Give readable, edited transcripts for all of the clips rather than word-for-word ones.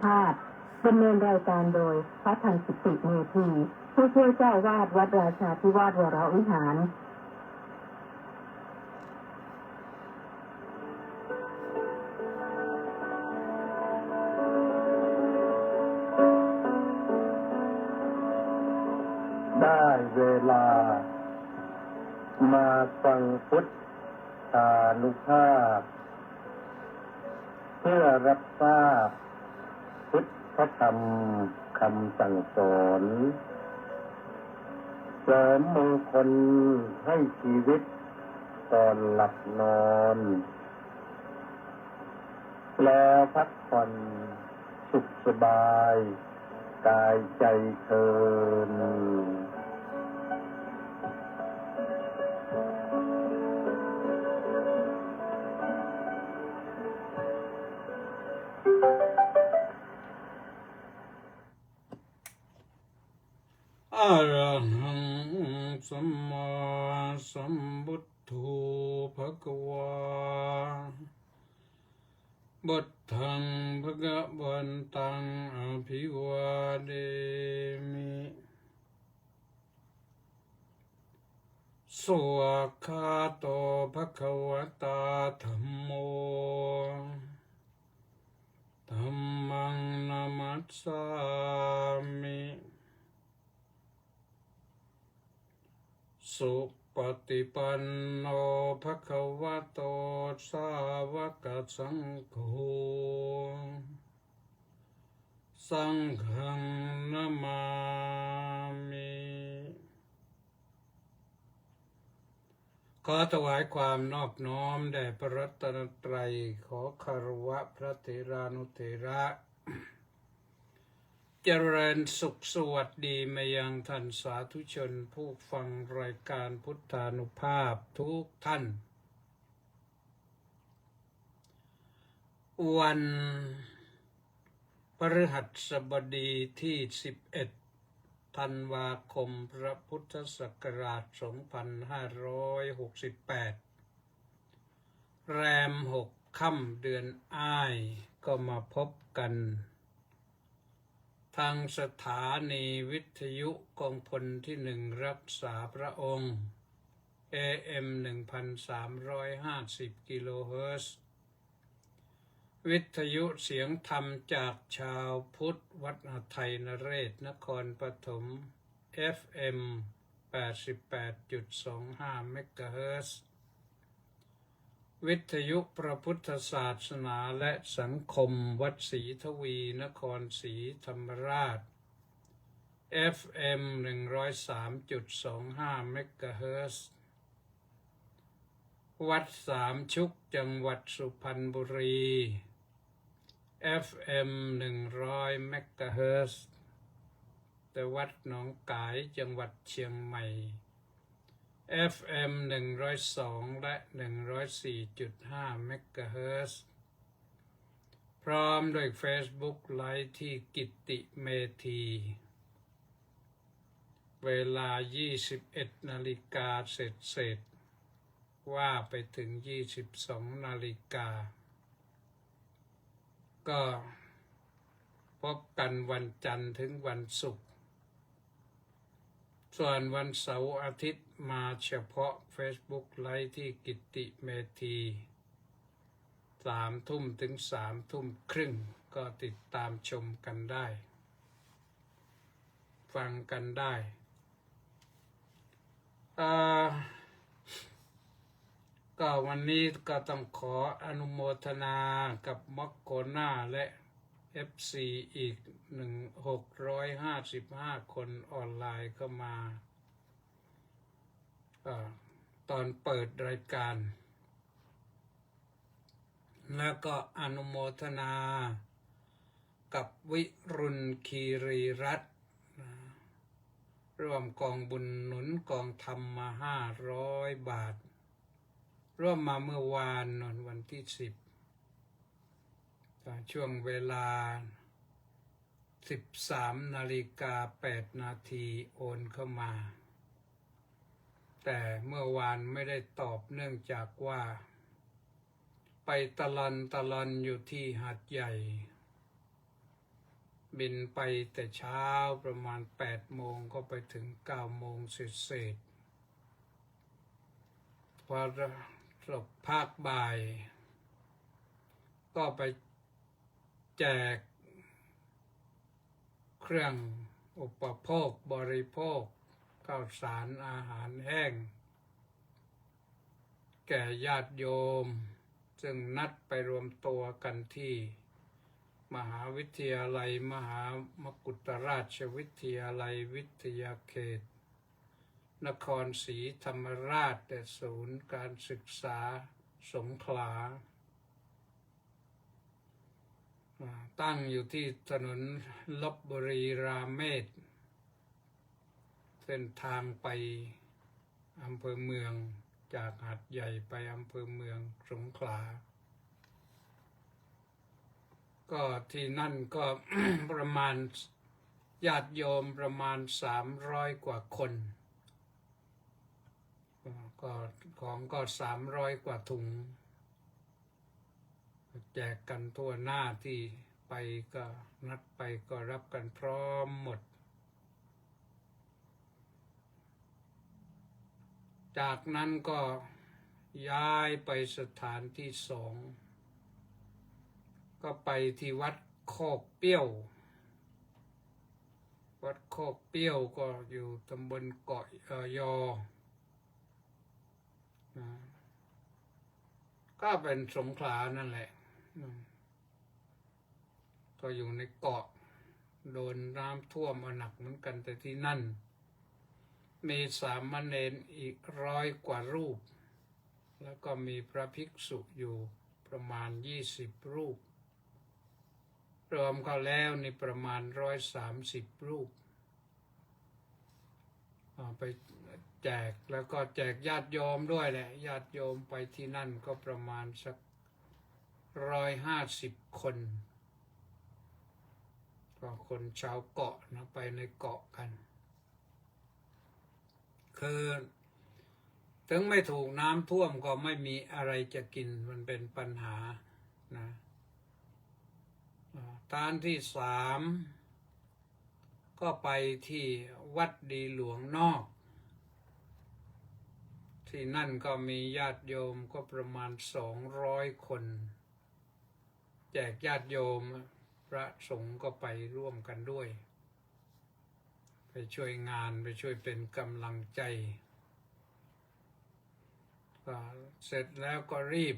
ภาพดำเนินรายการโดยพระทันสิติเมธีผู้ช่วยเจ้าวาดวัดราชาธิวาสวรวิหารได้เวลามาฟังพุทธานุภาพเพื่อรับทราบพุทธธรรมคำสั่งสอนเสริมมงคลให้ชีวิตตอนหลับนอนแล้วพักผ่อนสุขสบายกายใจเทินอะระหังสัมมาสัมพุทโธภะคะวาพุทธังภะคะวันตังอภิวาเทมิสวากขาโตภะคะวะตาธัมโมธัมมังนามัสสามิสุปฏิปันโนภะคะวะโตสาวกสังโฆสังฆังนะมามิขอถวายความนอบน้อมแด่พระรัตนตรัยขอคารวะพระเถรานุเถระเจริญสุขสวัสดีมายังท่านสาธุชนผู้ฟังรายการพุทธานุภาพทุกท่านวันพฤหัสบดีที่11 ธันวาคมพระพุทธศักราช 2568 แรม 6 ค่ำเดือนอ้ายก็มาพบกันทางสถานีวิทยุกองพลที่1รักษาพระองค์ AM 1,350 กิโลเฮิรตซ์วิทยุเสียงธรรมจากชาวพุทธวัดหทัยนเรศนครปฐม FM 88.25 เมกะเฮิรตซ์วิทยุพระพุทธศาสนาและสังคมวัดศรีทวีนครศรีธรรมราช FM 103.25 เมกะเฮิรตซ์วัดสามชุกจังหวัดสุพรรณบุรี FM 100 เมกะเฮิรตซ์แต่วัดหนองกายจังหวัดเชียงใหม่FM 102 และ 104.5 เมกะเฮิรตซ์พร้อมด้วย Facebook ไลฟ์ที่กิตติเมธีเวลา 21 นาฬิกาเศษว่าไปถึง 22 นาฬิกาก็พบกันวันจันทร์ถึงวันศุกร์ส่วนวันเสาร์อาทิตย์มาเฉพาะ Facebook ไลฟ์ที่กิตติเมธี3 ทุ่มถึง 3 ทุ่มครึ่งก็ติดตามชมกันได้ฟังกันได้ก็วันนี้ก็ต้องขออนุโมทนากับม็อกโกน่าและ FC อีก655 คนออนไลน์เข้ามาตอนเปิดรายการแล้วก็อนุโมทนากับวิรุณคีรีรัตน์ร่วมกองบุญหนุนกองธรรมมา500 บาทร่วมมาเมื่อวานวันที่10ช่วงเวลา 13:08 น.โอนเข้ามาแต่เมื่อวานไม่ได้ตอบเนื่องจากว่าไปตะลอนอยู่ที่หาดใหญ่ บินไปแต่เช้าประมาณ8 โมงก็ไปถึง9 โมงเศษพอจบภาคบ่ายก็ไปแจกเครื่องอุปโภคบริโภคข้าวสารอาหารแห้งแก่ญาติโยมซึ่งนัดไปรวมตัวกันที่มหาวิทยาลัยมหามกุฏราชวิทยาลัยวิทยาเขตนครศรีธรรมราชแต่ศูนย์การศึกษาสงขลาตั้งอยู่ที่ถนนลพบุรีราเมศเส้นทางไปอำเภอเมืองจากหาดใหญ่ไปอำเภอเมืองสงขลาก็ที่นั่นก็ ประมาณญาติโยมประมาณ300 กว่าคนก็ของก็300 กว่าถุงแจกกันทั่วหน้าที่ไปก็นัดไปก็รับกันพร้อมหมดจากนั้นก็ย้ายไปสถานที่2ก็ไปที่วัดโคกเปี้ยววัดโคกเปี้ยวก็อยู่ตำบลเกาะยอก็เป็นสงขลานั่นแหละก็อยู่ในเกาะโดนน้ำท่วมมาหนักเหมือนกันแต่ที่นั่นมีสามเณรอีก100 กว่ารูปแล้วก็มีพระภิกษุอยู่ประมาณ20 รูปรวมเข้าแล้วนี่ประมาณ130 รูปไปแจกแล้วก็แจกญาติโยมด้วยแหละญาติโยมไปที่นั่นก็ประมาณสัก150 คนก็คนชาวเกาะนะไปในเกาะกันคือถึงไม่ถูกน้ำท่วมก็ไม่มีอะไรจะกินมันเป็นปัญหานะฐานที่3ก็ไปที่วัดดีหลวงนอกที่นั่นก็มีญาติโยมก็ประมาณ200 คนแจกญาติโยมพระสงฆ์ก็ไปร่วมกันด้วยไปช่วยงานไปช่วยเป็นกำลังใจก็เสร็จแล้วก็รีบ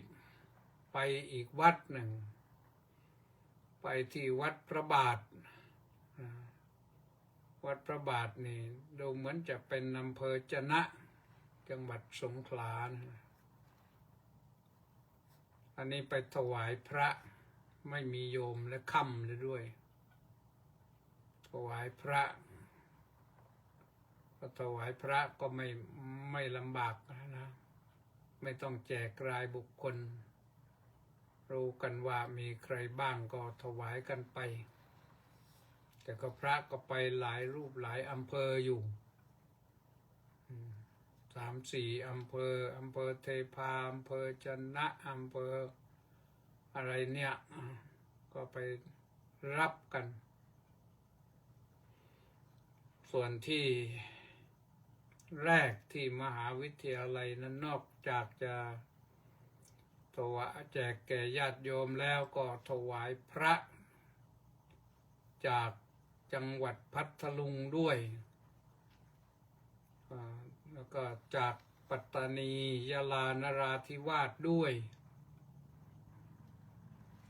ไปอีกวัดหนึ่งไปที่วัดพระบาทวัดพระบาทนี่ดูเหมือนจะเป็นอำเภอจะนะจังหวัดสงขลานะอันนี้ไปถวายพระไม่มีโยมและค่ำเลยด้วยถวายพระก็ถวายพระก็ไม่ลำบากนะไม่ต้องแจกรายบุคคลรู้กันว่ามีใครบ้างก็ถวายกันไปแต่ก็พระก็ไปหลายรูปหลายอำเภออยู่3-4 อำเภอเทพาอำเภอจะนะอำเภออะไรเนี่ยก็ไปรับกันส่วนที่แรกที่มหาวิทยาลัยนั้นนอกจากจะถวายแจกแก่ญาติโยมแล้วก็ถวายพระจากจังหวัดพัทลุงด้วยแล้วก็จากปัตตานียะลานราธิวาสด้วย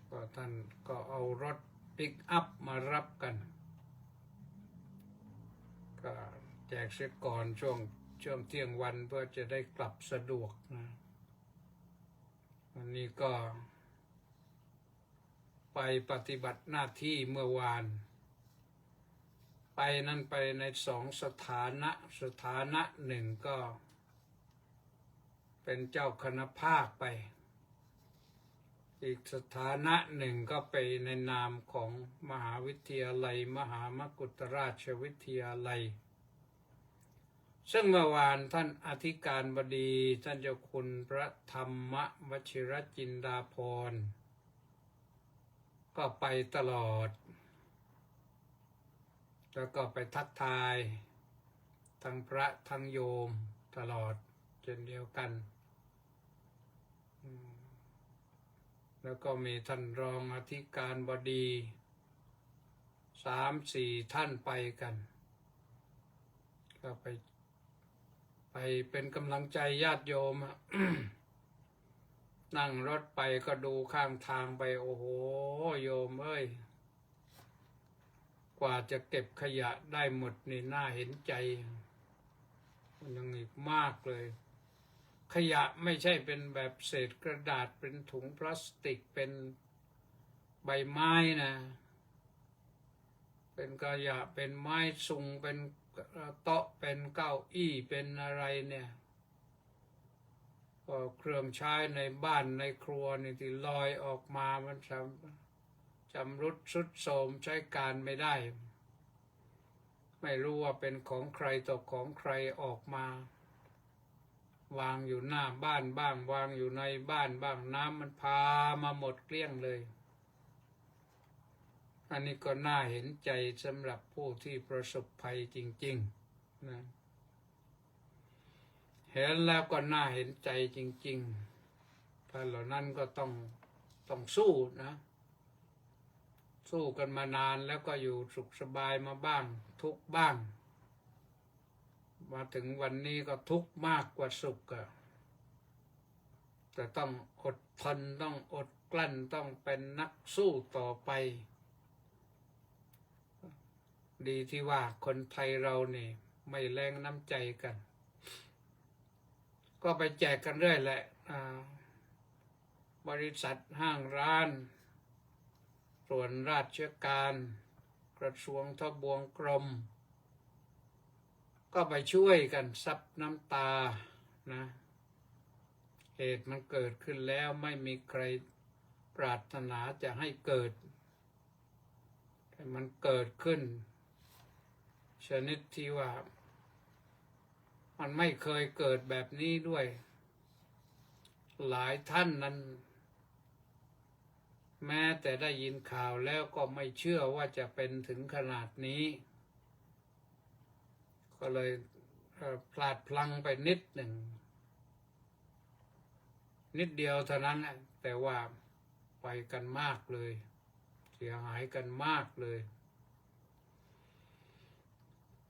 ก็ท่านก็เอารถปิกอัพมารับกันก็แจกเสียก่อนช่วงเที่ยงวันเพื่อจะได้กลับสะดวกนะวันนี้ก็ไปปฏิบัติหน้าที่เมื่อวานไปนั่นไปใน2 สถานะหนึ่งก็เป็นเจ้าคณะภาคไปอีกสถานะหนึ่งก็ไปในนามของมหาวิทยาลัยมหามกุฏราชวิทยาลัยซึ่งเมื่อวานท่านอธิการบดีท่านเจ้าคุณพระธรรมวชิรจินดาภรณ์ก็ไปตลอด แล้วก็ไปทักทายทั้งพระทั้งโยมตลอดเช่นเดียวกันแล้วก็มีท่านรองอธิการบดี3-4 ท่านไปกันก็ไปเป็นกำลังใจญาติโยม นั่งรถไปก็ดูข้างทางไปโอ้โหโยมเอ้ยกว่าจะเก็บขยะได้หมดนี่น่าเห็นใจมันยังอีกมากเลยขยะไม่ใช่เป็นแบบเศษกระดาษเป็นถุงพลาสติกเป็นใบไม้นะเป็นขยะเป็นไม้สุงเป็นโต๊ะเป็นเก้าอี้เป็นอะไรเนี่ยก็เครื่องใช้ในบ้านในครัวนี่ที่ลอยออกมามันชำรุดทรุดโทรมใช้การไม่ได้ไม่รู้ว่าเป็นของใครตกของใครออกมาวางอยู่หน้าบ้านบ้างวางอยู่ในบ้านบ้างน้ำมันพามาหมดเกลี้ยงเลยอันนี้ก็น่าเห็นใจสำหรับผู้ที่ประสบภัยจริงๆนะเห็นแล้วก็น่าเห็นใจจริงๆท่านเหล่านั้นก็ต้องสู้นะสู้กันมานานแล้วก็อยู่สุขสบายมาบ้างทุกข์บ้างมาถึงวันนี้ก็ทุกข์มากกว่าสุขอะแต่ต้องอดทนต้องอดกลั้นต้องเป็นนักสู้ต่อไปดีที่ว่าคนไทยเรานี่ไม่แรงน้ำใจกันก็ไปแจกกันเรื่อยแหละบริษัทห้างร้านส่วนราชการกระทรวงทบวงกรมก็ไปช่วยกันซับน้ำตานะเหตุมันเกิดขึ้นแล้วไม่มีใครปรารถนาจะให้เกิดแต่มันเกิดขึ้นชนิดที่ว่ามันไม่เคยเกิดแบบนี้ด้วยหลายท่านนั้นแม้แต่ได้ยินข่าวแล้วก็ไม่เชื่อว่าจะเป็นถึงขนาดนี้ก็เลยพลาดพลั้งไปนิดหนึ่งนิดเดียวเท่านั้นแต่ว่าไปกันมากเลยเสียหายกันมากเลย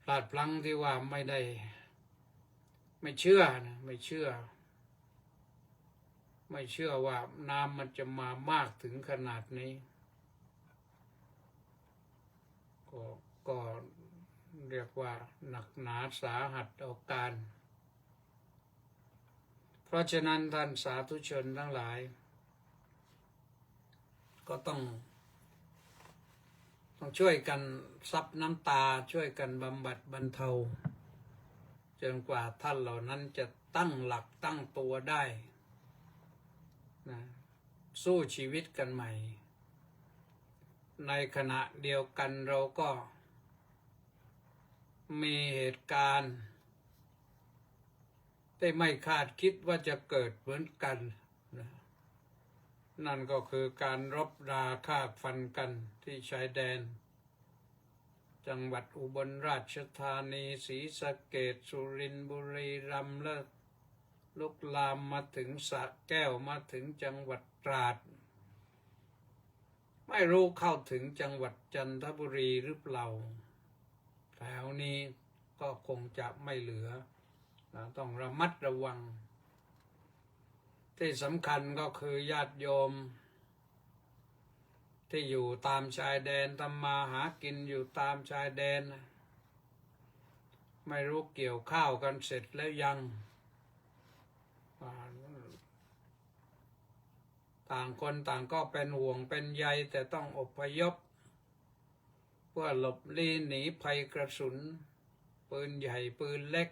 พลาดพลั้งที่ว่าไม่เชื่อนะไม่เชื่อว่าน้ำมันจะมามากถึงขนาดนี้ก็เรียกว่าหนักหนาสาหัสเอาการเพราะฉะนั้นท่านสาธุชนทั้งหลายก็ต้องช่วยกันซับน้ำตาช่วยกันบำบัดบรรเทาจนกว่าท่านเหล่านั้นจะตั้งหลักตั้งตัวได้นะสู้ชีวิตกันใหม่ในขณะเดียวกันเราก็มีเหตุการณ์ที่ไม่คาดคิดว่าจะเกิดเหมือนกันนะนั่นก็คือการรบราฆ่าฟันกันที่ชายแดนจังหวัดอุบลราชธานีศรีสะเกษสุรินทร์บุรีรัมย์และลุกลามมาถึงสระแก้วมาถึงจังหวัดตราดไม่รู้เข้าถึงจังหวัดจันทบุรีหรือเปล่าแถวนี้ก็คงจะไม่เหลือนะต้องระมัดระวังที่สำคัญก็คือญาติโยมที่อยู่ตามชายแดนทำมาหากินอยู่ตามชายแดนไม่รู้เกี่ยวข้าวกันเสร็จแล้วยังต่างคนต่างก็เป็นห่วงเป็นใยแต่ต้องอพยพเพื่อหลบลี้หนีภัยกระสุนปืนใหญ่ปืนเล็ก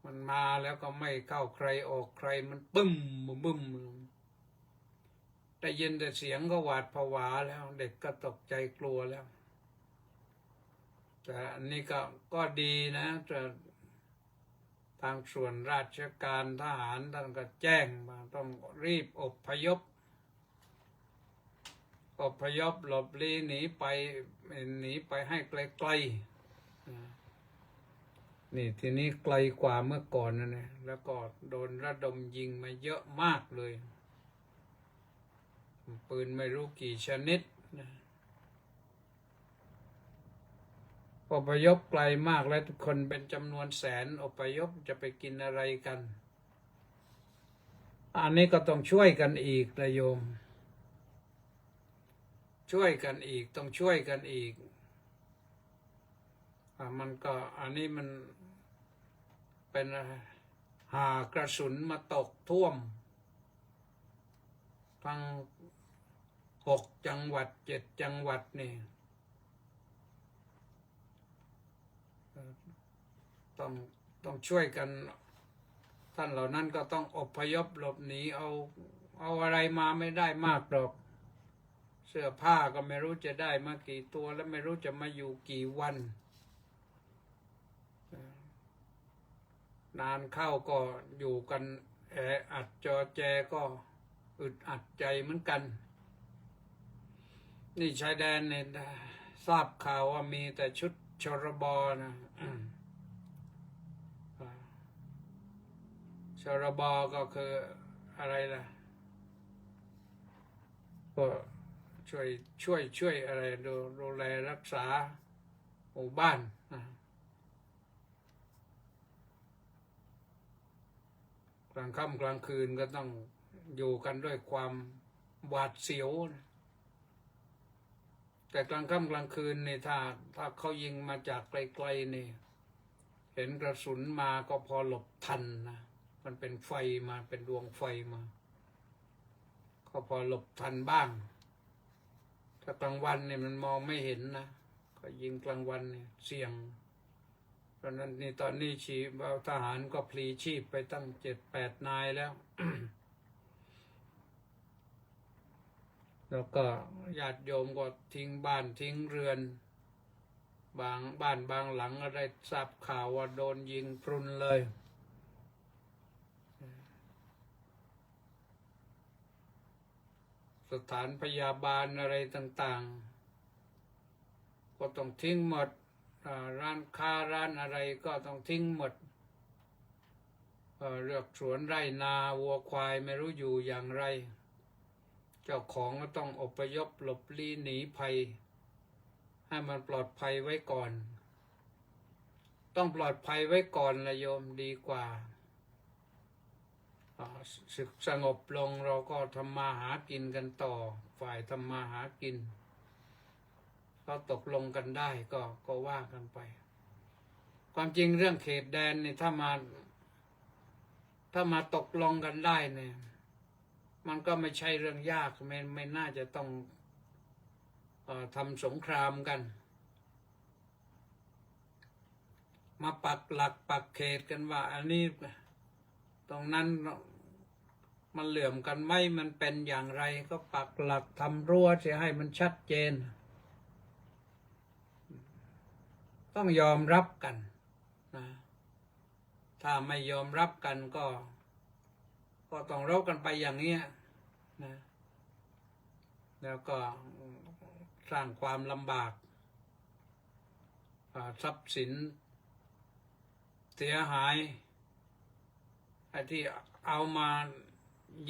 มันมาแล้วก็ไม่เข้าใครออกใครมันบึ้มบึ้มได้ยินแต่เสียงก็หวาดผวาแล้วเด็กก็ตกใจกลัวแล้วแต่อันนี้ก็ดีนะแต่ทางส่วนราชการทหารท่านก็แจ้งมาต้องรีบอพยพ อพยพหลบลี้หนีไปให้ไกลๆนี่ทีนี้ไกลกว่าเมื่อก่อนนะเนี่ยแล้วก็โดนระดมยิงมาเยอะมากเลยปืนไม่รู้กี่ชนิดนะอพยพไกลมากแล้วทุกคนเป็นจำนวนแสนอพยพจะไปกินอะไรกันอันนี้ก็ต้องช่วยกันอีกนะโยมช่วยกันอีกต้องช่วยกันอีกมันก็อันนี้มันเป็นหากระสุนมาตกท่วมทั้ง6 จังหวัด7 จังหวัดนี่ต้องช่วยกันท่านเหล่านั้นก็ต้องอพยพหลบหนีเอาอะไรมาไม่ได้มากหรอกเสื้อผ้าก็ไม่รู้จะได้มากี่ตัวแล้วไม่รู้จะมาอยู่กี่วันนานเข้าก็อยู่กันแออัดจอแจก็อึดอัดใจเหมือนกันนี่ชายแดนเนี่ยทราบข่าวว่ามีแต่ชุดชรบนะชรบก็คืออะไรล่ะก็ช่วยอะไรดูแลรักษาหมู่บ้านกลางค่ำกลางคืนก็ต้องอยู่กันด้วยความหวาดเสียวนะแต่กลางค่ำกลางคืนนี่ถ้าเขายิงมาจากไกลๆนี่เห็นกระสุนมาก็พอหลบทันนะมันเป็นไฟมาเป็นดวงไฟมาก็พอหลบทันบ้างถ้ากลางวันเนี่ยมันมองไม่เห็นนะก็ยิงกลางวันเนี่ยเสี่ยงเพราะนั้นนี่ตอนนี้ทหารก็พลีชีพไปตั้ง7-8 นายแล้ว แล้วก็ญาติโยมก็ทิ้งบ้านทิ้งเรือนบางบ้านบางหลังก็ได้ทราบข่าวว่าโดนยิงพรุนเลยสถานพยาบาลอะไรต่างๆก็ต้องทิ้งหมดร้านค้าร้านอะไรก็ต้องทิ้งหมดเลือกสวนไร่นาวัวควายไม่รู้อยู่อย่างไรเจ้าของก็ต้องอพยพหลบลี้หนีภัยให้มันปลอดภัยไว้ก่อนต้องปลอดภัยไว้ก่อนละโยมดีกว่าศึกสงบลงเราก็ทำมาหากินกันต่อฝ่ายทำมาหากินเขาตกลงกันได้ก็ว่ากันไปความจริงเรื่องเขตแดนนี่ถ้ามาตกลงกันได้เนี่ยมันก็ไม่ใช่เรื่องยากไม่น่าจะต้องทำสงครามกันมาปักหลักปักเขตกันว่าอันนี้ตรงนั้นมันเหลื่อมกันไหมมันเป็นอย่างไรก็ปักหลักทำรั้วจะให้มันชัดเจนต้องยอมรับกันนะถ้าไม่ยอมรับกันก็ต้องรบกันไปอย่างนี้นะแล้วก็สร้างความลำบากทรัพย์สินเสียหายไอ้ที่เอามา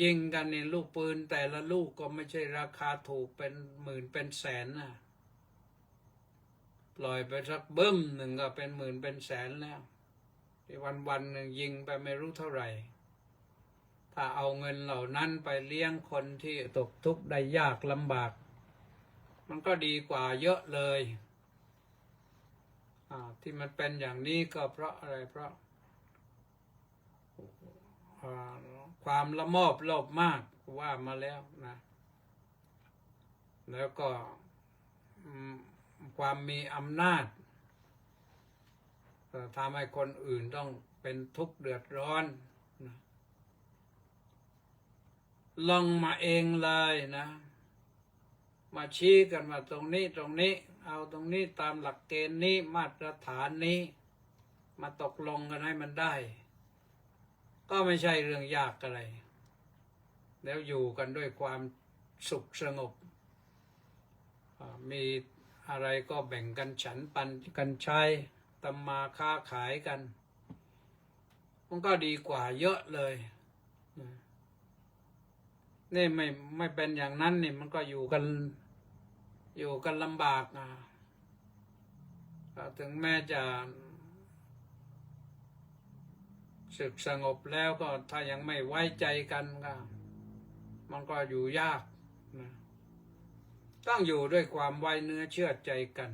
ยิงกันในลูกปืนแต่ละลูกก็ไม่ใช่ราคาถูกเป็นหมื่นเป็นแสนนะปล่อยไปสักบึ้มหนึ่งก็เป็นหมื่นเป็นแสนแล้วที่วันหนึ่งยิงไปไม่รู้เท่าไหร่ถ้าเอาเงินเหล่านั้นไปเลี้ยงคนที่ตกทุกข์ได้ยากลำบากมันก็ดีกว่าเยอะเลยที่มันเป็นอย่างนี้ก็เพราะอะไรเพราะความละโมบโลภมากว่ามาแล้วนะแล้วก็ความมีอำนาจทำให้คนอื่นต้องเป็นทุกข์เดือดร้อนนะลงมาเองเลยนะมาชี้กันว่าตรงนี้เอาตรงนี้ตามหลักเกณฑ์นี้มาตรฐานนี้มาตกลงกันให้มันได้ก็ไม่ใช่เรื่องยากอะไรแล้วอยู่กันด้วยความสุขสงบ มีอะไรก็แบ่งกันฉันปันกันใช้ทำมาค้าขายกันมันก็ดีกว่าเยอะเลยนี่ไม่เป็นอย่างนั้นนี่มันก็อยู่กันลำบากถึงแม้จะศึกสงบแล้วก็ถ้ายังไม่ไว้ใจกันก็มันก็อยู่ยากนะต้องอยู่ด้วยความไว้เนื้อเชื่อใจกัน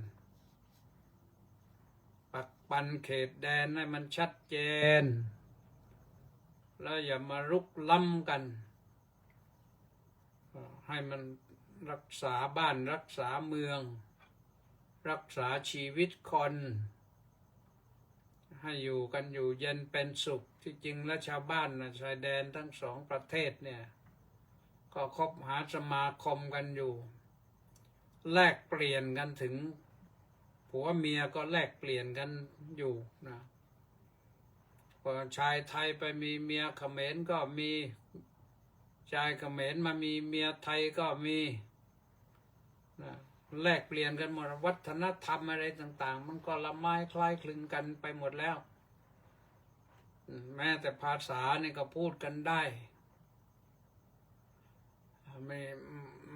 ปักปันเขตแดนให้มันชัดเจนแล้วอย่ามารุกล้ำกันให้มันรักษาบ้านรักษาเมืองรักษาชีวิตคนให้อยู่กันอยู่เย็นเป็นสุขที่จริงแล้วชาวบ้านนะชายแดนทั้งสองประเทศเนี่ยก็คบหาสมาคมกันอยู่แลกเปลี่ยนกันถึงผัวเมียก็แลกเปลี่ยนกันอยู่นะพอชายไทยไปมีเมียเขมรก็มีชายเขมรมามีเมียไทยก็มีนะแลกเปลี่ยนกันหมดวัฒนธรรมอะไรต่างๆมันก็ละไม้คล้ายคลึงกันไปหมดแล้วแม้แต่ภาษานี่ก็พูดกันได้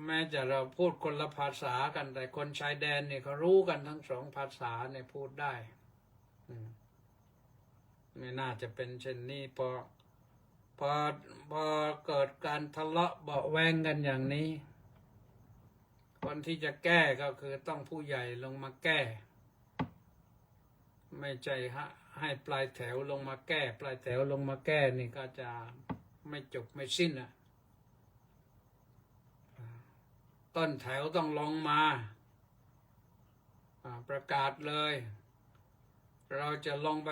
แม้จะเราพูดคนละภาษากันแต่คนชายแดนนี่เขารู้กันทั้งสองภาษาเนี่ยพูดได้ไม่น่าจะเป็นเช่นนี้พอเกิดการทะเลาะเบาะแวงกันอย่างนี้คนที่จะแก้ก็คือต้องผู้ใหญ่ลงมาแก้ ไม่ใจให้ปลายแถวลงมาแก้ปลายแถวลงมาแก้นี่ก็จะไม่จบไม่สิ้นต้นแถวต้องลงมาประกาศเลยเราจะลงไป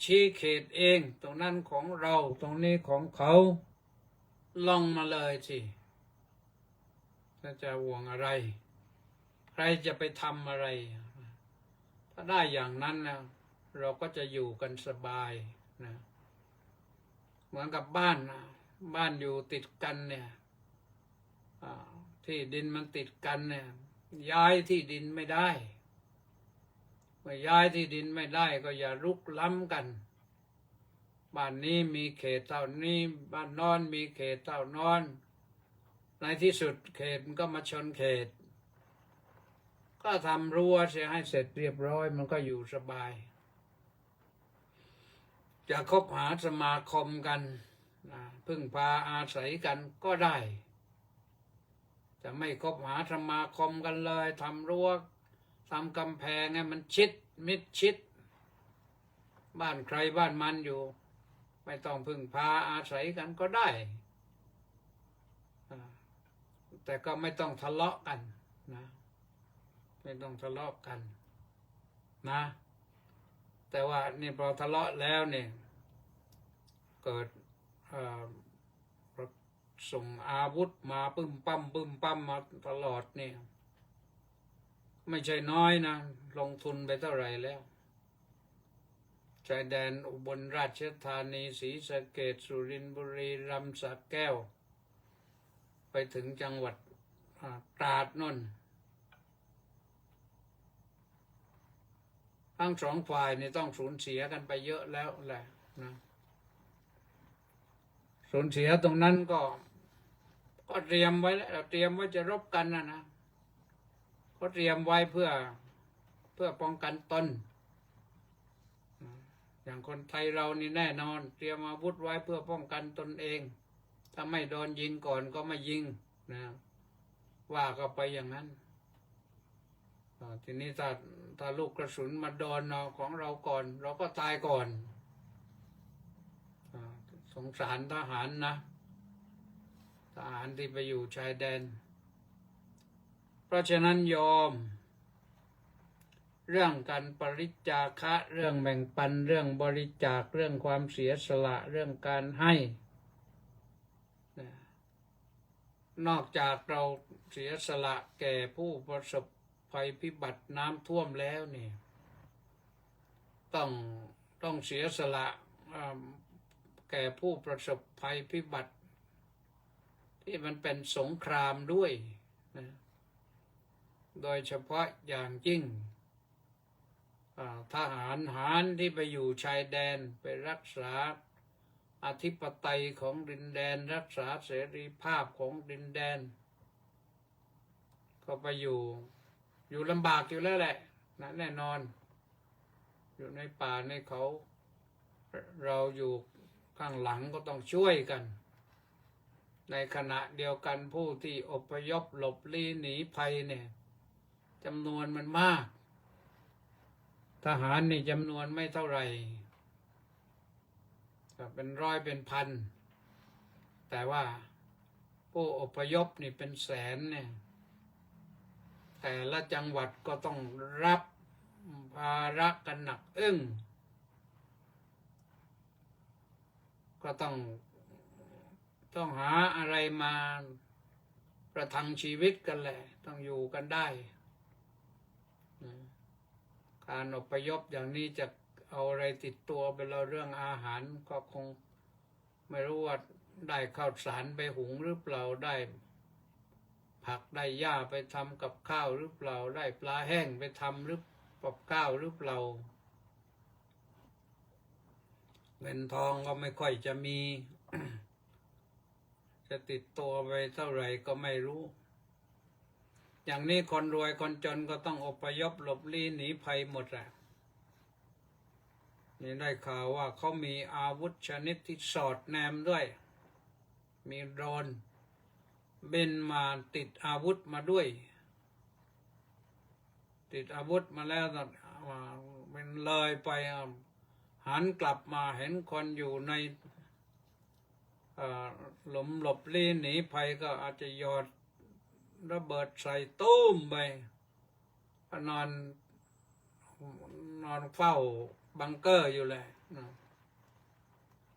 ชี้เขตเองตรงนั้นของเราตรงนี้ของเขาลงมาเลยสิถ้าจะห่วงอะไรใครจะไปทำอะไรถ้าได้อย่างนั้นนะเราก็จะอยู่กันสบายนะเหมือนกับบ้านนะบ้านอยู่ติดกันเนี่ยที่ดินมันติดกันเนี่ยย้ายที่ดินไม่ได้เมื่อย้ายที่ดินไม่ได้ก็อย่ารุกล้ำกันบ้านนี้มีเขตเท่านี้บ้านนอนมีเขตเท่านอนในที่สุดเขตมันก็มาชนเขตก็ทำรั้วเสียให้เสร็จเรียบร้อยมันก็อยู่สบายจะคบหาสมาคมกันพึ่งพาอาศัยกันก็ได้จะไม่คบหาสมาคมกันเลยทำรั้วทำกำแพงให้มันชิดมิดชิดบ้านใครบ้านมันอยู่ไม่ต้องพึ่งพาอาศัยกันก็ได้แต่ก็ไม่ต้องทะเลาะกันนะไม่ต้องทะเลาะกันนะแต่ว่านี่พอทะเลาะแล้วเนี่ยเกิดส่งอาวุธมาปึ้มปั้มมาตลอดเนี่ยไม่ใช่น้อยนะลงทุนไปเท่าไหร่แล้วชายแดนอุบลราชธานีศรีสะเกษสุรินทร์บุรีรัมย์สระแก้วไปถึงจังหวัดตราดนนทั้งสองฝ่ายนี่ต้องสูญเสียกันไปเยอะแล้วแหละนะสูญเสียตรงนั้นก็เตรียมไว้แล้วเตรียมไว้จะรบกันนะก็เตรียมไว้เพื่อป้องกันตนอย่างคนไทยเรานี่แน่นอนเตรียมอาวุธไว้เพื่อป้องกันตนเองถ้าไม่โดนยิงก่อนก็ไม่ยิงนะว่าก็ไปอย่างนั้นทีนี้ถ้าลูกกระสุนมาโดนของเราก่อนเราก็ตายก่อนสงสารทหารนะทหารที่ไปอยู่ชายแดนเพราะฉะนั้นโยมเรื่องการบริจาคเรื่องแบ่งปันเรื่องบริจาคเรื่องความเสียสละเรื่องการให้นอกจากเราเสียสละแก่ผู้ประสบภัยพิบัติน้ำท่วมแล้วนี่ต้องเสียสละแก่ผู้ประสบภัยพิบัติที่มันเป็นสงครามด้วยนะ โดยเฉพาะอย่างยิ่งทหารที่ไปอยู่ชายแดนไปรักษาอธิปไตยของดินแดนรักษาเสรีภาพของดินแดนก็ไปอยู่ลำบากอยู่แล้วแหละนะแน่นอนอยู่ในป่าในเขาเราอยู่ข้างหลังก็ต้องช่วยกันในขณะเดียวกันผู้ที่อพยพหลบลี้หนีภัยเนี่ยจำนวนมันมากทหารนี่จำนวนไม่เท่าไหร่เป็นร้อยเป็นพันแต่ว่าผู้อพยพนี่เป็นแสนเนี่ยแต่ละจังหวัดก็ต้องรับภาระกันหนักอึ้งก็ต้องหาอะไรมาประทังชีวิตกันแหละต้องอยู่กันได้การอพยพอย่างนี้จะเอาอะไรติดตัวไปเราเรื่องอาหารก็คงไม่รู้ว่าได้ข้าวสารไปหุงหรือเปล่าได้ผักได้หญ้าไปทำกับข้าวหรือเปล่าได้ปลาแห้งไปทำหรือกับข้าวหรือเปล่าเงินทองก็ไม่ค่อยจะมี จะติดตัวไปเท่าไหร่ก็ไม่รู้อย่างนี้คนรวยคนจนก็ต้องอพยพหลบลี้หนีภัยหมดแหละนี่ได้ข่าวว่าเขามีอาวุธชนิดที่สอดแนมด้วยมีโดรนบินมาติดอาวุธมาด้วยติดอาวุธมาแล้วเป็นเลยไปหันกลับมาเห็นคนอยู่ในหลุมหลบลี้หนีภัยก็อาจจะหยอดระเบิดใส่ตุ้มไปนอนเฝ้าบังเกอร์อยู่เลยนะ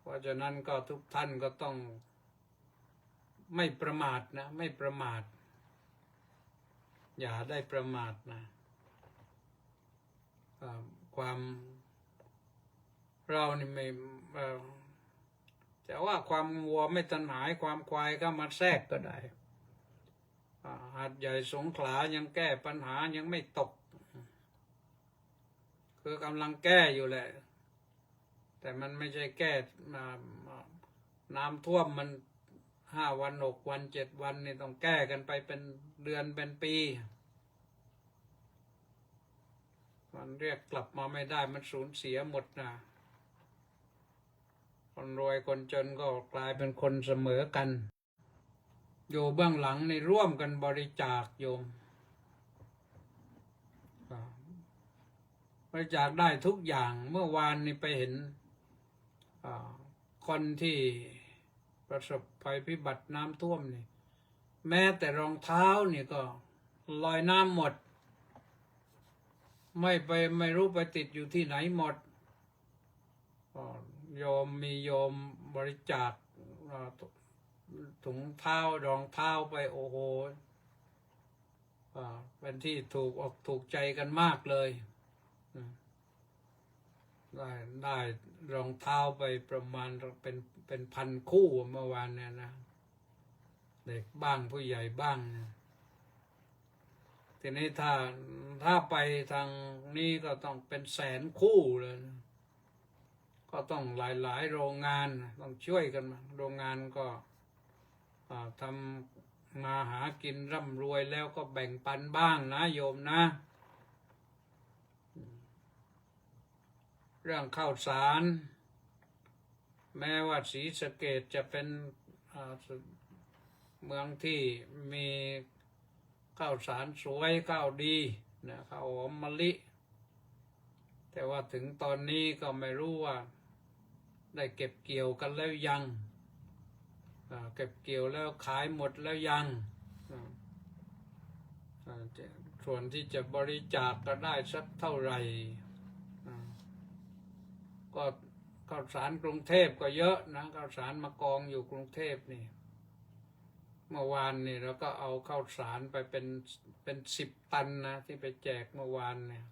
เพราะฉะนั้นก็ทุกท่านก็ต้องไม่ประมาทนะไม่ประมาทอย่าได้ประมาทนะความเรานี่ไม่จะว่าความวัวไม่ตันหายความควายก็มาแทรกก็ได้หาดใหญ่สงขลายังแก้ปัญหายังไม่ตกคือกำลังแก้อยู่แหละแต่มันไม่ใช่แก้น้ำท่วมมัน5 วัน6 วัน7 วันนี่ต้องแก้กันไปเป็นเดือนเป็นปีมันเรียกกลับมาไม่ได้มันสูญเสียหมดนะคนรวยคนจนก็กลายเป็นคนเสมอกันอยู่เบื้องหลังในร่วมกันบริจาคโยมบริจาคได้ทุกอย่างเมื่อวานนี้ไปเห็นคนที่ประสบภัยพิบัติน้ำท่วมนี่แม้แต่รองเท้านี่ก็ลอยน้ำหมดไม่รู้ไปติดอยู่ที่ไหนหมดมีโยมบริจาคถุงเท้ารองเท้าไปโอ้โหเป็นที่ถูกใจกันมากเลยได้รองเท้าไปประมาณเป็นพันคู่เมื่อวานเนี่ยนะเด็กบ้างผู้ใหญ่บ้างนะทีนี้ถ้าไปทางนี้ก็ต้องเป็นแสนคู่เลยนะก็ต้องหลายโรงงานต้องช่วยกันโรงงานก็ทำมาหากินร่ำรวยแล้วก็แบ่งปันบ้างนะโยมนะเรื่องข้าวสารแม้ว่าศรีสะเกษจะเป็นเมืองที่มีข้าวสารสวยข้าวดีนะข้าวหอมมะลิแต่ว่าถึงตอนนี้ก็ไม่รู้ว่าได้เก็บเกี่ยวกันแล้วยังเก็บเกี่ยวแล้วขายหมดแล้วยังส่วนที่จะบริจาคก็ได้สักเท่าไหร่ก็ข้าวสารกรุงเทพก็เยอะนะข้าวสารมากองอยู่กรุงเทพนี่เมื่อวานนี่เราก็เอาข้าวสารไปเป็น10 ตันนะที่ไปแจกเมื่อวานเนี่ย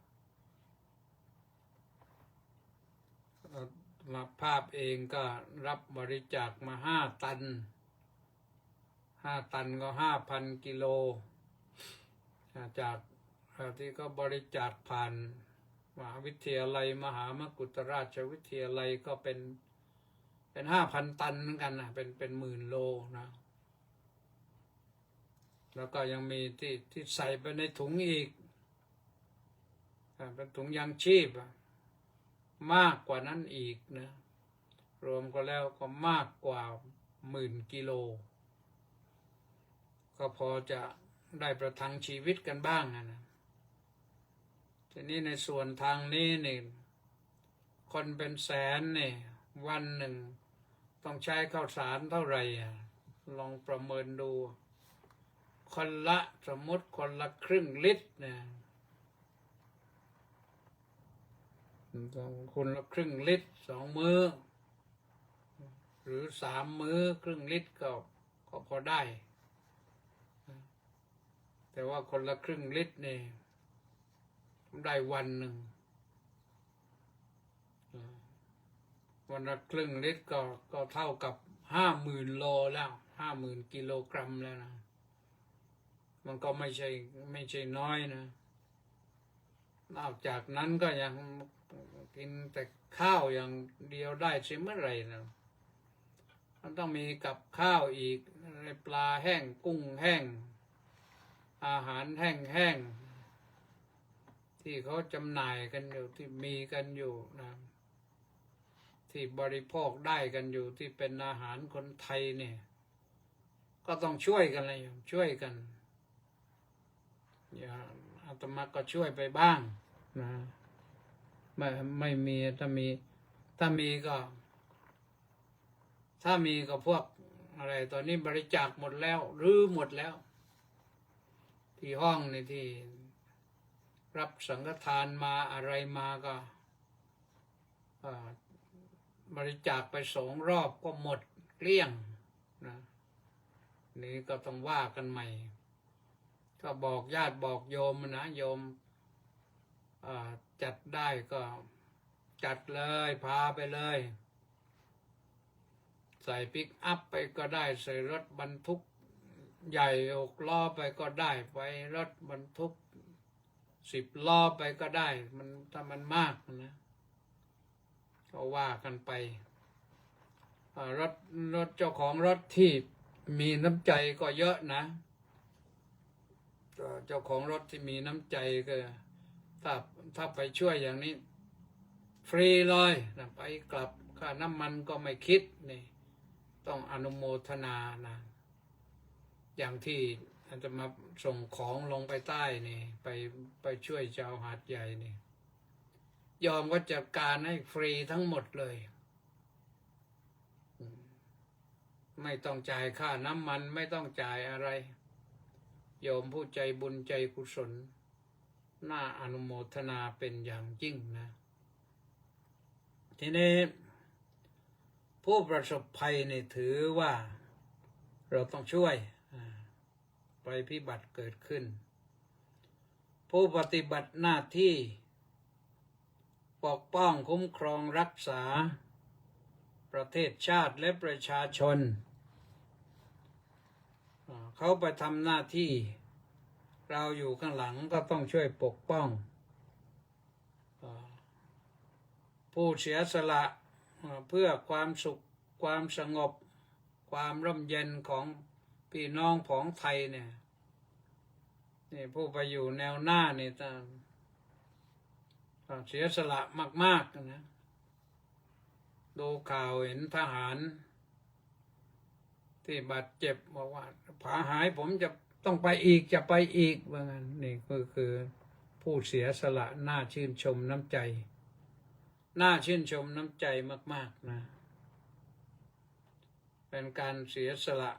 มาภาพเองก็รับบริจาคมา5 ตัน5 ตันก็ 5,000 กิโลจาก ที่ก็บริจาคผ่านมหาวิทยาลัยมหามกุฏราชวิทยาลัยก็เป็น5,000 ตันเหมือนกันนะเป็นหมื่นโลนะแล้วก็ยังมีที่ใส่ไปในถุงอีกเป็นถุงยางชีพมากกว่านั้นอีกนะรวมก็แล้วก็มากกว่า10,000 กิโลก็พอจะได้ประทังชีวิตกันบ้างนะทีนี้ในส่วนทางนี้นี่คนเป็นแสนนี่วันหนึ่งต้องใช้ข้าวสารเท่าไหร่ลองประเมินดูคนละสมมติคนละครึ่งลิตรนะคนละครึ่งลิตร2 มื้อหรือ3 มื้อครึ่งลิตรก็พอได้แต่ว่าคนละครึ่งลิตรนี่ได้วันหนึ่งวันละครึ่งลิตรก็เท่ากับ50,000 โลแล้ว50,000 กิโลกรัมแล้วนะมันก็ไม่ใช่น้อยนะนอกจากนั้นก็ยังกินแต่ข้าวอย่างเดียวได้ใช่เมื่อไหร่นะมันต้องมีกับข้าวอีกปลาแห้งกุ้งแห้งอาหารแห้งที่เขาจำหน่ายกันอยู่ที่มีกันอยู่นะที่บริโภคได้กันอยู่ที่เป็นอาหารคนไทยเนี่ยก็ต้องช่วยกันเลยช่วยกันอย่าอาตมาก็ช่วยไปบ้างนะไม่มีถ้ามีก็พวกอะไรตอนนี้บริจาคหมดแล้วหรือหมดแล้วที่ห้องนี่ที่รับสังฆทานมาอะไรมาก็บริจาคไป2 รอบก็หมดเกลี้ยงนะนี่ก็ต้องว่ากันใหม่ก็บอกญาติบอกโยมนะโยมจัดได้ก็จัดเลยพาไปเลยใส่ปิกอัพไปก็ได้ใส่รถบรรทุกใหญ่6 ล้อไปก็ได้ไปรถบรรทุก10 ล้อไปก็ได้มันถ้ามันมากนะก็ว่ากันไปรถเจ้าของรถที่มีน้ำใจก็เยอะนะเจ้าของรถที่มีน้ำใจก็ถ้าไปช่วยอย่างนี้ฟรีเลยนะไปกลับค่าน้ำมันก็ไม่คิดนี่ต้องอนุโมทนานะอย่างที่อาจจะมาส่งของลงไปใต้นี่ไปช่วยชาวหาดใหญ่นี่ยอมก็จัดการให้ฟรีทั้งหมดเลยไม่ต้องจ่ายค่าน้ำมันไม่ต้องจ่ายอะไรโยมผู้ใจบุญใจกุศลน่าอนุโมทนาเป็นอย่างยิ่งนะทีนี้ผู้ประสบภัยนี่ถือว่าเราต้องช่วยภัยพิบัติเกิดขึ้นผู้ปฏิบัติหน้าที่ปกป้องคุ้มครองรักษาประเทศชาติและประชาชนเขาไปทำหน้าที่เราอยู่ข้างหลังก็ต้องช่วยปกป้องผู้เสียสละเพื่อความสุขความสงบความร่มเย็นของพี่น้องของไทยเนี่ยนี่ผู้ไปอยู่แนวหน้านี่ต้องเสียสละมากๆนะดูข่าวเห็นทหารที่บาดเจ็บบอกว่าผาหายผมจะต้องไปอีกจะไปอีกว่างั้นนี่คือผู้เสียสละน่าชื่นชมน้ำใจน่าชื่นชมน้ำใจมากๆนะเป็นการเสียสละ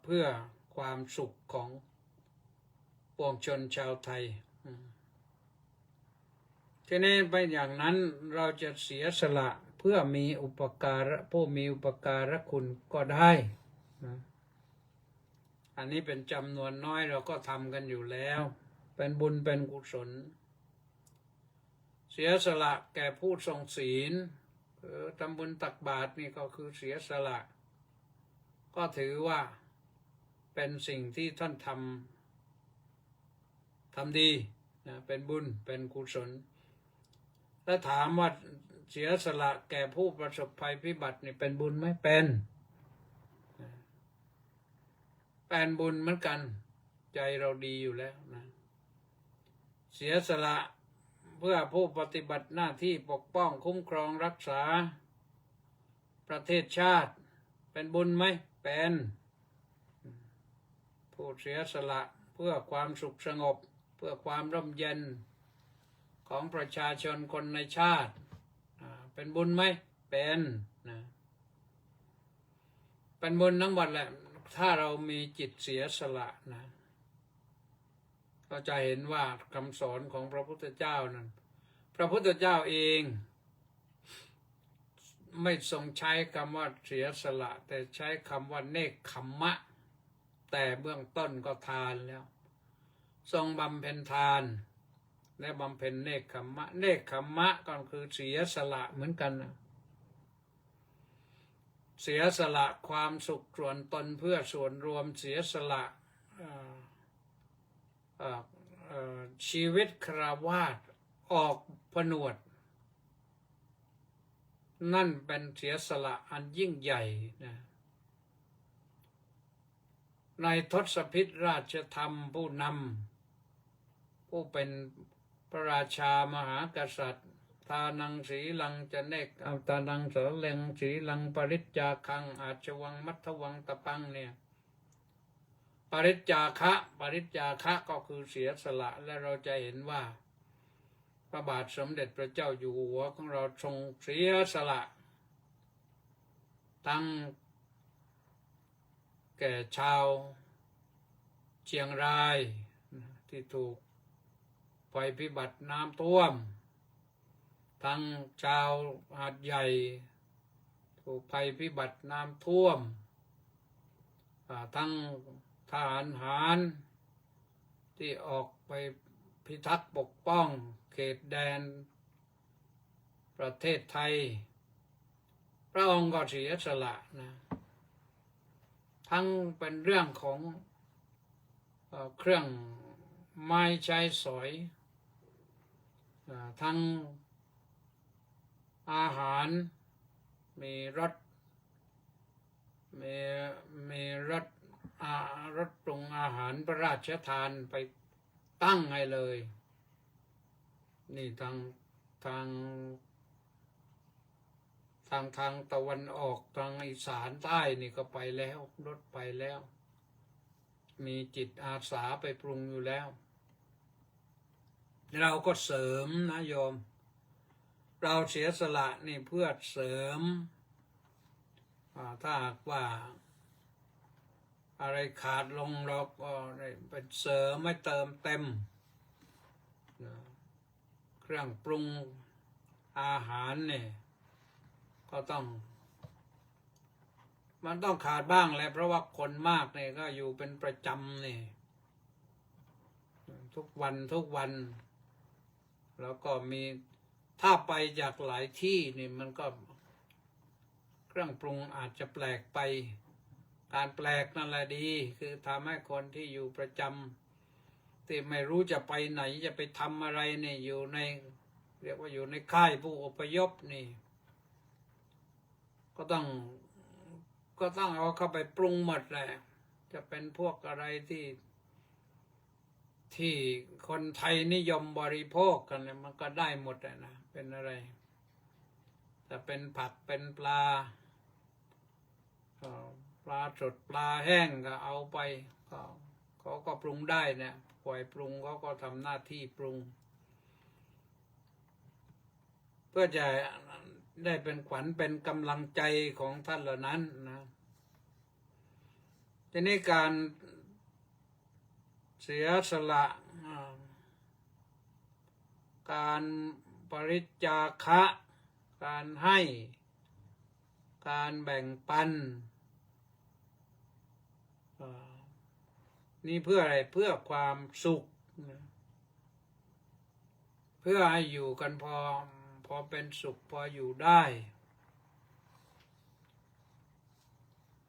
เพื่อความสุขของปวงชนชาวไทยทีนี้ไปอย่างนั้นเราจะเสียสละเพื่อมีอุปการะผู้มีอุปการะคุณก็ได้นะอันนี้เป็นจำนวนน้อยเราก็ทำกันอยู่แล้วเป็นบุญเป็นกุศลเสียสละแก่ผู้ทรงศีลทำบุญตักบาตรนี่ก็คือเสียสละก็ถือว่าเป็นสิ่งที่ท่านทำดี นะเป็นบุญเป็นกุศลถ้าถามว่าเสียสละแก่ผู้ประสบภัยพิบัตินี่เป็นบุญไหมเป็นบุญเหมือนกันใจเราดีอยู่แล้วนะเสียสละเพื่อผู้ปฏิบัติหน้าที่ปกป้องคุ้มครองรักษาประเทศชาติเป็นบุญไหมเป็นผู้เสียสละเพื่อความสุขสงบเพื่อความร่มเย็นของประชาชนคนในชาติเป็นบุญไหมเป็นนะเป็นบุญทั้งหมดแหละถ้าเรามีจิตเสียสละนะก็จะเห็นว่าคำสอนของพระพุทธเจ้านั้นพระพุทธเจ้าเองไม่ทรงใช้คำว่าเสียสละแต่ใช้คำว่าเนกขัมมะแต่เบื้องต้นก็ทานแล้วทรงบำเพ็ญทานและบำเพ็ญเนกขัมมะเนกขัมมะก็คือเสียสละเหมือนกันนะเสียสละความสุขส่วนตนเพื่อส่วนรวมเสียสละชีวิตคฤหัสถ์ออกผนวดนั่นเป็นเสียสละอันยิ่งใหญ่นะในทศพิธราชธรรมผู้นำผู้เป็นพระราชามหากษัตริย์ทานังสีลังจะเนกอัตานังเสเลงสีลังปริจจาคังอาชวังมัทวังตะปังเนี่ยปริจจาคะก็คือเสียสละและเราจะเห็นว่าพระบาทสมเด็จพระเจ้าอยู่หัวของเราทรงเสียสละตั้งแก่ชาวเชียงรายที่ถูกไฟพิบัติน้ำท่วมทั้งชาวหาดใหญ่ถูกภัยพิบัติน้ำท่วมทั้งทหารที่ออกไปพิทักษ์ปกป้องเขตแดนประเทศไทยพระองค์ก็เสียสละนะทั้งเป็นเรื่องของเครื่องไม้ใช้สอยทั้งอาหารมีรถปรุงอาหารพระราชทานไปตั้งให้เลยนี่ทางตะวันออกทางอีสานใต้นี่ก็ไปแล้วรถไปแล้วมีจิตอาสาไปปรุงอยู่แล้วเราก็เสริมนะโยมเราเสียสละนี่เพื่อเสริมถ้าหากว่าอะไรขาดลงเราก็ได้เป็นเสริมไม่เติมเต็มเครื่องปรุงอาหารเนี่ยก็มันต้องขาดบ้างแหละเพราะว่าคนมากเนี่ยก็อยู่เป็นประจำเนี่ยทุกวันแล้วก็มีถ้าไปจากหลายที่นี่มันก็เครื่องปรุงอาจจะแปลกไปการแปลกนั่นแหละดีคือทำให้คนที่อยู่ประจำที่ไม่รู้จะไปไหนจะไปทำอะไรเนี่ยอยู่ในเรียกว่าอยู่ในค่ายผู้อพยพนี่ก็ต้องเอาเข้าไปปรุงหมดแหละจะเป็นพวกอะไรที่คนไทยนิยมบริโภคกันเนี่ยมันก็ได้หมดนะเป็นอะไรแต่เป็นผักเป็นปลาสดปลาแห้งก็เอาไปเขาก็ปรุงได้เนี่ยปล่อยปรุงเขาก็ทำหน้าที่ปรุงเพื่อจะได้เป็นขวัญเป็นกำลังใจของท่านเหล่านั้นนะทีนี้การเสียสละการปริจจาคะการให้การแบ่งปันนี่เพื่ออะไรเพื่อความสุขเพื่อให้อยู่กันพอเป็นสุขพออยู่ได้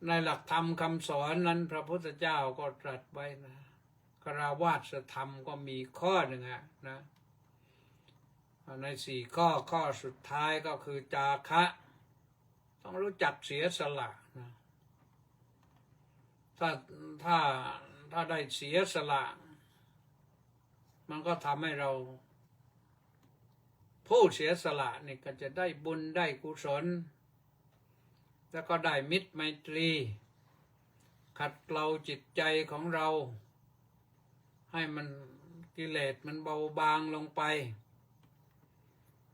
ในหลักธรรมคำสอนนั้นพระพุทธเจ้าก็ตรัสไว้นะ คฤหัสถธรรมก็มีข้อหนึ่งนะใน4 ข้อข้อสุดท้ายก็คือจาคะ ต้องรู้จักเสียสละนะถ้าได้เสียสละมันก็ทำให้เราผู้เสียสละนี่ก็จะได้บุญได้กุศลแล้วก็ได้มิตรไมตรีขัดเกลาจิตใจของเราให้มันกิเลสมันเบาบางลงไป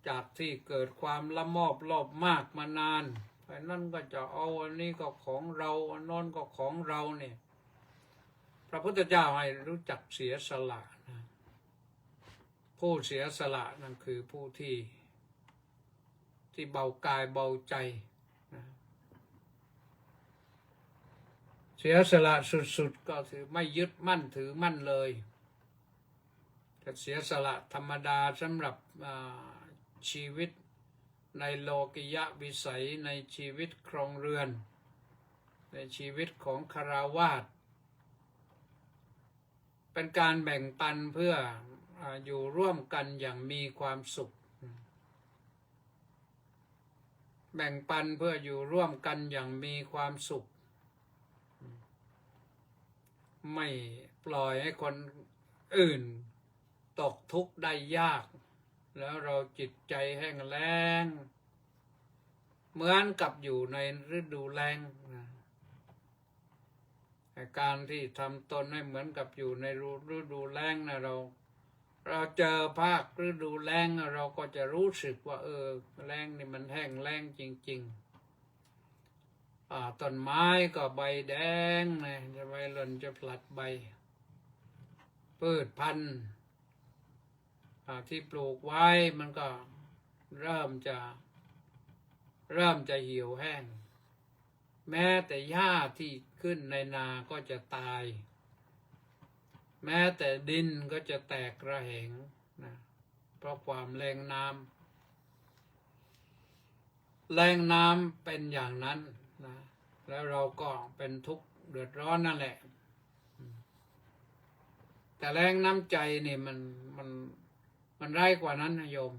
จากที่เกิดความละโมบโลภมากมานานไอ้นั่นก็จะเอาอันนี้ก็ของเราอันโน้นก็ของเราเนี่ยพระพุทธเจ้าให้รู้จักเสียสละนะผู้เสียสละนั่นคือผู้ที่เบากายเบาใจนะเสียสละสุดๆก็คือไม่ยึดมั่นถือมั่นเลยแต่เสียสละธรรมดาสำหรับชีวิตในโลกิยะวิสัยในชีวิตครองเรือนในชีวิตของคฤหัสถ์เป็นการแบ่งปันเพื่ออยู่ร่วมกันอย่างมีความสุขแบ่งปันเพื่ออยู่ร่วมกันอย่างมีความสุขไม่ปล่อยให้คนอื่นตกทุกข์ได้ยากแล้วเราจิตใจแห้งแล้งเหมือนกับอยู่ในฤดูแล้งการที่ทำตนให้เหมือนกับอยู่ในฤดูแล้งนะเราเจอภาคฤดูแล้งเราก็จะรู้สึกว่าแล้งนี่มันแห้งแล้งจริงๆต้นไม้ก็ใบแดงนะจะใบหล่นจะผลัดใบพืชพันธุ์ที่ปลูกไว้มันก็เริ่มจะเหี่ยวแห้งแม้แต่หญ้าที่ขึ้นในนาก็จะตายแม้แต่ดินก็จะแตกระแหงนะเพราะความแรงน้ำเป็นอย่างนั้นนะแล้วเราก็เป็นทุกข์เดือดร้อนนั่นแหละแต่แรงน้ำใจนี่มันร้ายกว่านั้นนะโยม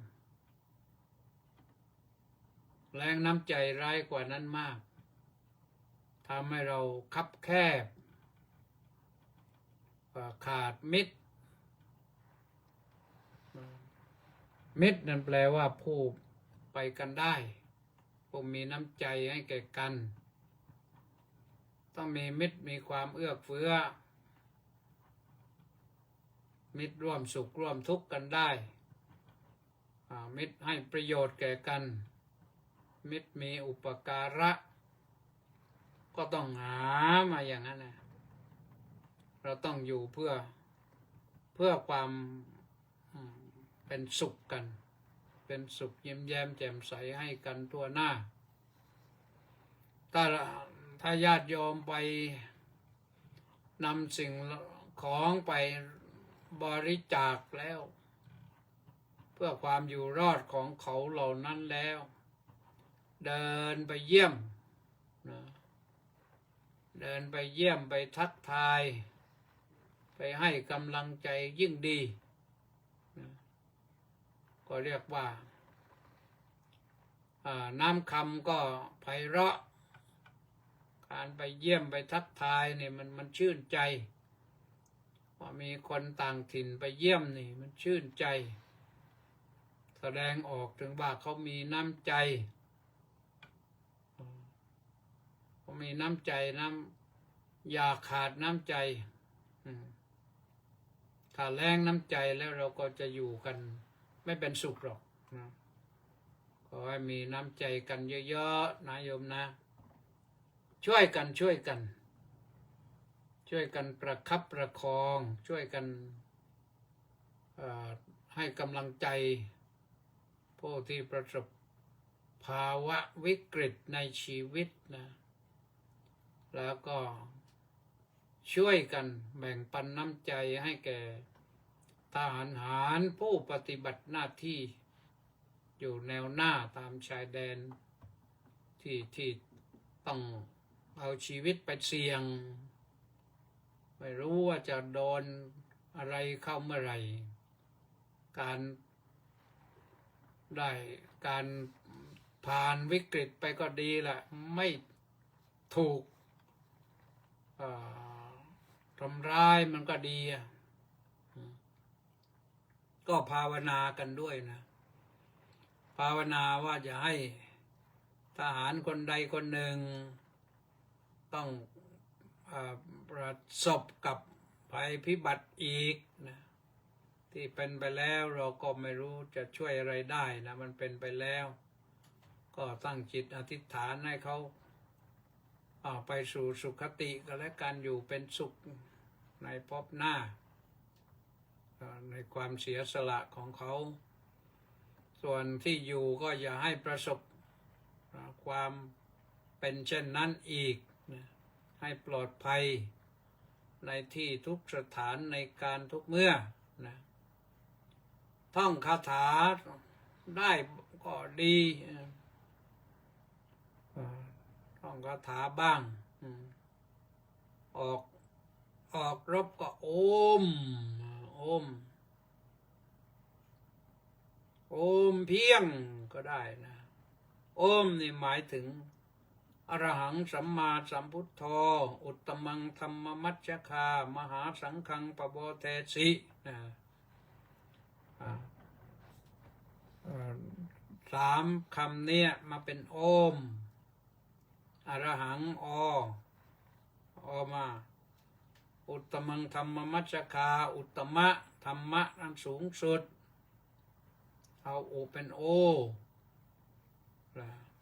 แรงน้ำใจร้ายกว่านั้นมากทำให้เราคับแคบขาดมิตรนั่นแปลว่าผู้ไปกันได้ผู้มีน้ำใจให้แก่กันต้องมีมิตรมีความเอื้อเฟื้อมิตรร่วมสุขร่วมทุกข์กันได้มิตรให้ประโยชน์แก่กันมิตรมีอุปการะก็ต้องหามาอย่างนั้นนะเราต้องอยู่เพื่อความเป็นสุขกันเป็นสุขยิ้มแย้มแจ่มใสให้กันทั่วหน้าถ้าญาติโยมไปนำสิ่งของไปบริจาคแล้วเพื่อความอยู่รอดของเขาเหล่านั้นแล้วเดินไปเยี่ยมนะเดินไปเยี่ยมไปทักทายไปให้กำลังใจยิ่งดีนะก็เรียกว่าน้ำคำก็ไพเราะการไปเยี่ยมไปทักทายเนี่ยมันชื่นใจว่ามีคนต่างถิ่นไปเยี่ยมนี่มันชื่นใจแสดงออกถึงว่าเขามีน้ำใจเขามีน้ำใจอย่าขาดน้ำใจถ้าแรงน้ำใจแล้วเราก็จะอยู่กันไม่เป็นสุขหรอกนะขอให้มีน้ำใจกันเยอะๆนะโยมนะช่วยกันประคับประคองช่วยกันให้กำลังใจผู้ที่ประสบภาวะวิกฤตในชีวิตนะแล้วก็ช่วยกันแบ่งปันน้ำใจให้แก่ทหารผู้ปฏิบัติหน้าที่อยู่แนวหน้าตามชายแดนที่ต้องเอาชีวิตไปเสี่ยง ไม่รู้ว่าจะโดนอะไรเข้าเมื่อไหร่การได้การผ่านวิกฤตไปก็ดีแหละไม่ถูกทำร้ายมันก็ดีก็ภาวนากันด้วยนะภาวนาว่าจะให้ทหารคนใดคนหนึ่งต้องประสบกับภัยพิบัติอีกนะที่เป็นไปแล้วเราก็ไม่รู้จะช่วยอะไรได้นะมันเป็นไปแล้วก็ตั้งจิตอธิษฐานให้เขาไปสู่สุคติก็แล้วกันอยู่เป็นสุขในภพหน้าในความเสียสละของเขาส่วนที่อยู่ก็อย่าให้ประสบความเป็นเช่นนั้นอีกนะให้ปลอดภัยในที่ทุกสถานในการทุกเมื่อนะท่องคาถาได้ก็ดีท่องคาถาบ้างออกรบก็โอมเพียงก็ได้นะโอมนี่หมายถึงอรหังสัมมาสัมพุทโธอุตตมังธรรมมัชฌคามหาสังฆังปโบเทสินะสามคำเนี้ยมาเป็นโอมอรหังอมาอุตตมังธรรมมัชฌคาอุตตมะธรรมะอันสูงสุดเอาโอเป็นโอ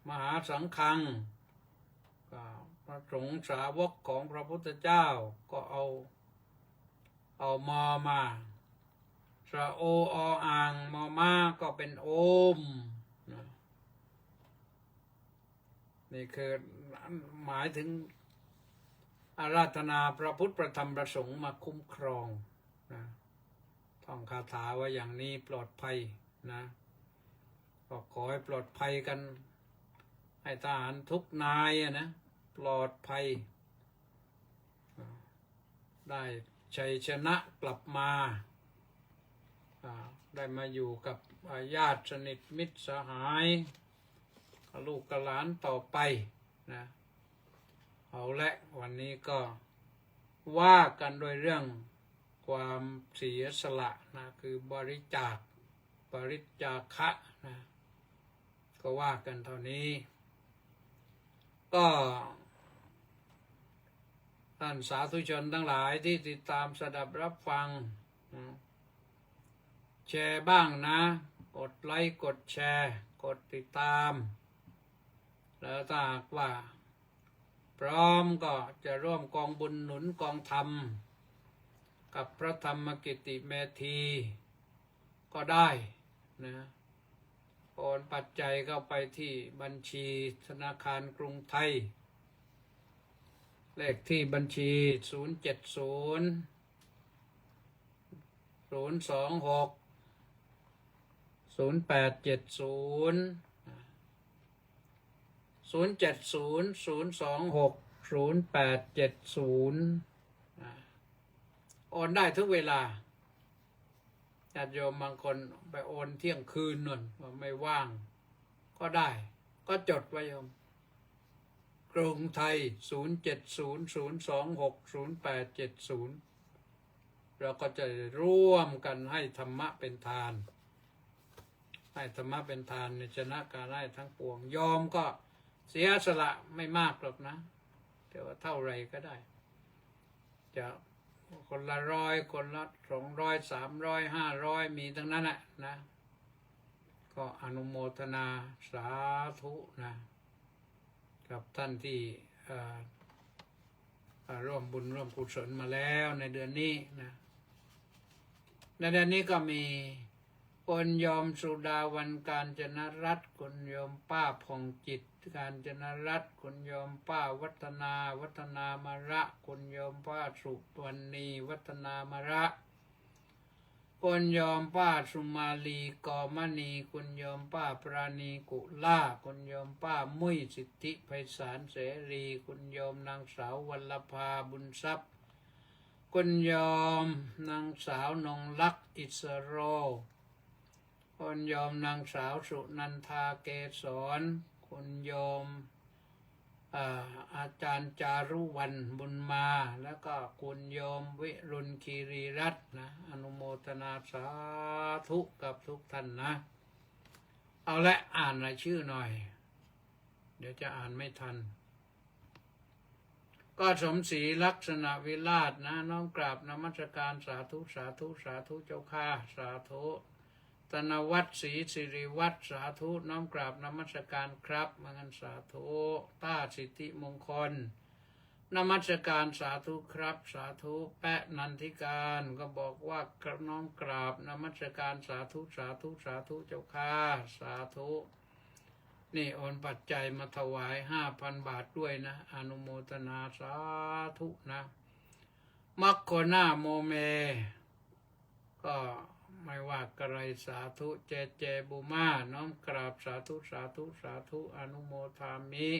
มหาสังฆังพระสงฆ์สาวกของพระพุทธเจ้าก็เอามาสระโออ่างมอมาก็เป็นโอมนะนี่คือหมายถึงอาราธนาพระพุทธพระธรรมพระสงฆ์มาคุ้มครองนะท่องคาถาว่าอย่างนี้ปลอดภัยนะก็ขอให้ปลอดภัยกันให้ทหารทุกนายนะปลอดภัยได้ชัยชนะกลับมาได้มาอยู่กับญาติสนิทมิตรสหายลูกหลานต่อไปนะเอาละวันนี้ก็ว่ากันโดยเรื่องความเสียสละนะคือบริจาคะนะก็ว่ากันเท่านี้ก็ท่านสาธุชนทั้งหลายที่ติดตามสดับรับฟังแชร์บ้างนะกดไลค์กดแชร์กดติดตามแล้วถ้าหากว่าพร้อมก็จะร่วมกองบุญหนุนกองธรรมกับพระธรรมกิติเมธีก็ได้นะโอนปัจจัยเข้าไปที่บัญชีธนาคารกรุงไทยเลขที่บัญชีโอนได้ทุกเวลาญาติโยมบางคนไปโอนเที่ยงคืนนั่นว่าไม่ว่างก็ได้ก็จดไว้โยมกรุงไทย0700260870เราก็จะร่วมกันให้ธรรมะเป็นทานให้ธรรมะเป็นทานในชนะการให้ทั้งปวงยอมก็เสียสละไม่มากหรอกนะแต่ว่าเท่าไรก็ได้จะคนละ100คนละ200 300 500มีทั้งนั้นแหละนะก็อนุโมทนาสาธุนะกับท่านที่ร่วมบุญร่วมกุศลมาแล้วในเดือนนี้นะในเดือนนี้ก็มีคุณโยมสุดาวันกาญจนรัตน์คุณโยมป้าผ่องจิตกาญจนรัตน์คุณโยมป้าวัฒนามาระคุณโยมป้าสุวรรณีวัฒนามาระคุณโยมป้าสุมาลีกอมณีคุณโยมป้าปราณีกุล่าคุณโยมป้ามุ้ยสิทธิไพศาลเสรีคุณโยมนางสาววัลภาบุญทรัพย์ คุ คุณโยมนางสาวนงลักษณ์อิสโรคุณโยมนางสาวสุนันทาเกษรคุณโยมอาจารย์จารุวรรณบุญมา แล้วก็คุณโยมวิรุณคีรีรัตน์นะอนุโมทนาสาธุกับทุกท่านนะเอาละอ่านรายชื่อหน่อยเดี๋ยวจะอ่านไม่ทันก็สมศรีลักษณะวิราชนะน้อมกราบนมัสการสาธุสาธุสาธุเจ้าข้าสาธุธนวัฒน์ศรีสิริวัฒน์สาธุน้อมกราบนมัสการครับมังสาธุต้าสิทธิมงคลนมัสการสาธุครับสาธุแปะนันทิการก็บอกว่าน้อมกราบนมัสการสาธุสาธุสาธุเจ้าข้าสาธุนี่โอนปัจจัยมาถวาย 5,000 บาทด้วยนะอนุโมทนาสาธุนะมัคโคนาโมเมก็ไม่ว่ากระไรสาธุเจเจบุมาน้อมกราบสาธุสาธุสาธุอนุโมทามิ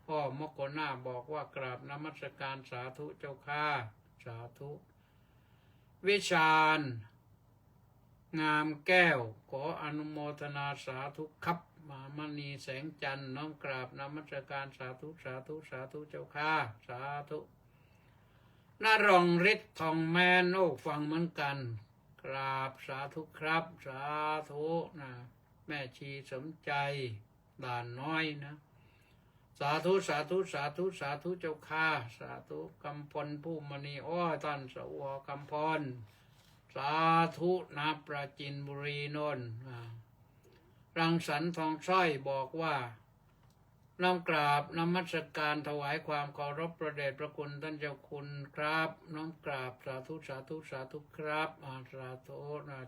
พ่อมัคโคนาบอกว่ากราบนมัสการสาธุเจ้าข้าสาธุวิชาญงามแก้วขออนุโมทนาสาธุครับมามณีแสงจันทร์น้อมกราบนมัสการสาธุสาธุสาธุเจ้าข้าสาธุนรงฤทธิ์ทองแมนโอ้ฟังเหมือนกันกราบสาธุครับสาธุนะแม่ชีสมใจด่านน้อยนะสาธุสาธุสาธุสาธุเจ้าข้าสาธุกำพลผู้มณีอ้อท่านสวกำพลสาธุนะปราจินบุรีโนนรังสรรค์ทองสร้อยบอกว่าน้อมกราบนมัสการถวายความเคารพพระเดชพระคุณท่านเจ้าคุณครับน้อมกราบสาธุสาธุสาธุครับสาธุ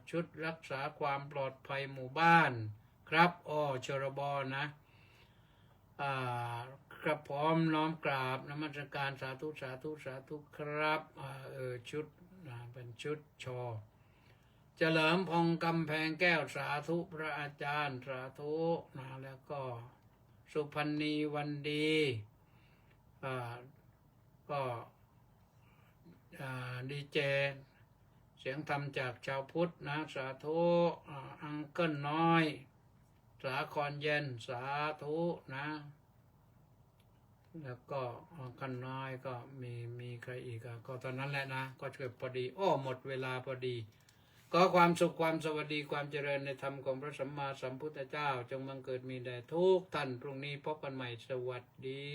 ชุดรักษาความปลอดภัยหมู่บ้านครับชรบนะกระพร้อมน้อมกราบนมัสการสาธุสาธุสาธุครับชุดเป็นชุดชอเฉลิมพงษ์กำแพงแก้วสาธุพระอาจารย์สาธุแล้วก็สุพรรณีวันดีก็ดีเจเสียงธรรมจากชาวพุทธนะสาธุอังเกิลน้อยสาครเย็นสาธุนะแล้วก็กันน้อยก็มีใครอีกก็ตอนนั้นแหละนะก็เกิดพอดีหมดเวลาพอดีก็ความสุขความสวัสดีความเจริญในธรรมของพระสัมมาสัมพุทธเจ้าจงบังเกิดมีแด่ทุกท่านพรุ่งนี้พบกันใหม่สวัสดี